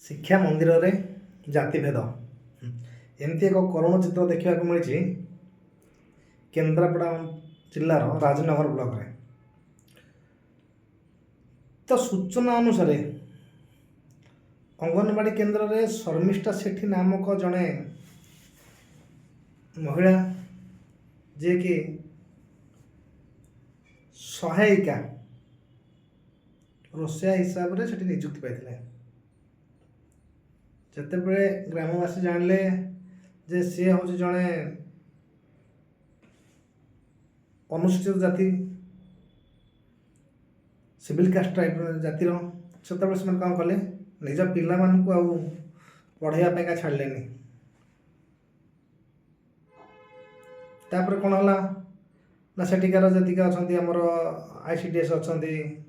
शिक्षा मंदिर रे जातिभेद एमती एक करुण चित्र देखा मिली केन्द्रापड़ा जिलार राजनगर ब्लॉक रे। तो सूचना अनुसार अंगनवाड़ी केन्द्र रे शर्मिष्ठा सेठी नामक जड़े महिला जे कि सहायिका रोषिया हिसाब से नियुक्ति पाई। जितेबले ग्रामवासी जानले जे सी हूँ जड़े अनुसूचित जाति सिविल कास्ट टाइप जातिर से कौन कले निज पिला पढ़ाई छाड़े तापर कौन है ना सेठिकार जी अच्छा आमर ICDS अच्छा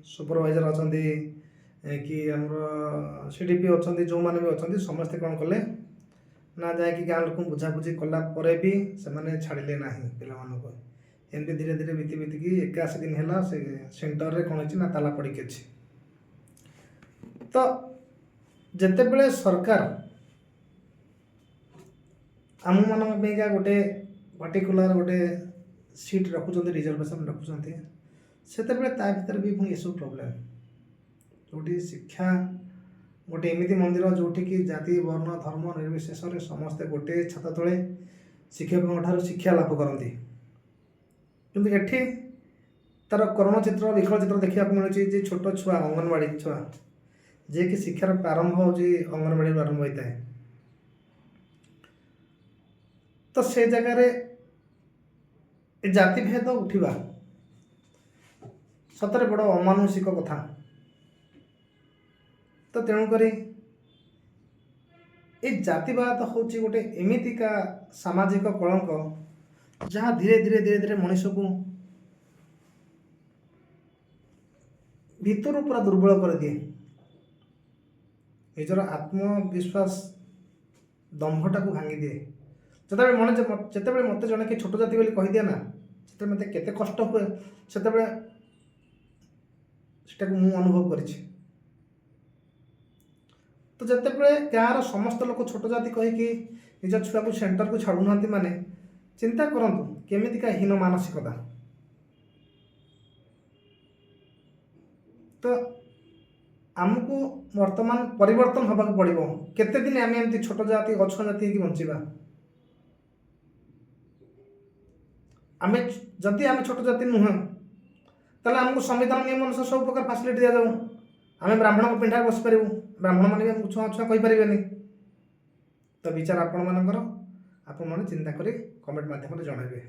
सुपरवाइजर अच्छा कि आमर CDP अच्छा जो मैंने भी अच्छा समस्ते कौन कले ना जाकि गाँव लोक बुझाबुझी कलापर भी से छाड़े ना पिला एमती धीरे धीरे बीती बीतिकी 81 दिन है से सेंटर रे कौन ना ताला पड़ी अच्छी। तो जितेबले सरकार आम मान गोटे पर्टिकुलर गोटे सीट रखुं रिजर्वेशन रखुं से भर भी पुणी सब प्रोब्लेम जो शिक्षा गोटे एमती मंदिर जोटि कि जाति वर्ण धर्म निर्विशेष समस्ते गोटे छात तले शिक्षकों शिक्षा लाभ करती किंतु एठी तार करुण चित्र विकल चित्र देखा मिलूँ छोट छुआ अंगनवाड़ी छुआ जे कि शिक्षार प्रारंभ हो अंगनवाड़ी आरंभ होता है। तो से जगार जातिभेद उठा सतरे बड़ अमानुषिक कथा। तो तेणुक जातिवाद हूँ गोटे एमतीका सामाजिक कलंक जहाँ धीरे धीरे धीरे धीरे मनीष को भीतर पूरा दुर्बल कर दिए निजर आत्मविश्वास दंभटा को भांगी दिए जिते मन जिते मत जड़े कि छोट जाति बोली कही दिए ना से मत केते कष्ट हुए से मुझे अनुभव कर। तो जितेबले गाँव समस्त लोग छोट जाति कहीकि निज छुआ को सेंटर को छाड़ू ना माने चिंता करंतु केमितिका हीन मानसिकता। तो आमको वर्तमान परिवर्तन होगा पड़ो केते दिन आम एमती छोट जाति गछ जाति की बंचीबा आम जदि आम छोट जाति नुह ताले आमको संविधान नियम अनुसार सब प्रकार फैसिलिटी दिया जाऊ आम ब्राह्मण को पिंडा बस पारू ब्राह्मण मैंने भी छुआ छुआ कहींपारे। तो विचार आपण मानकर आपण मैंने चिंता करी कमेंट माध्यम जनइबे।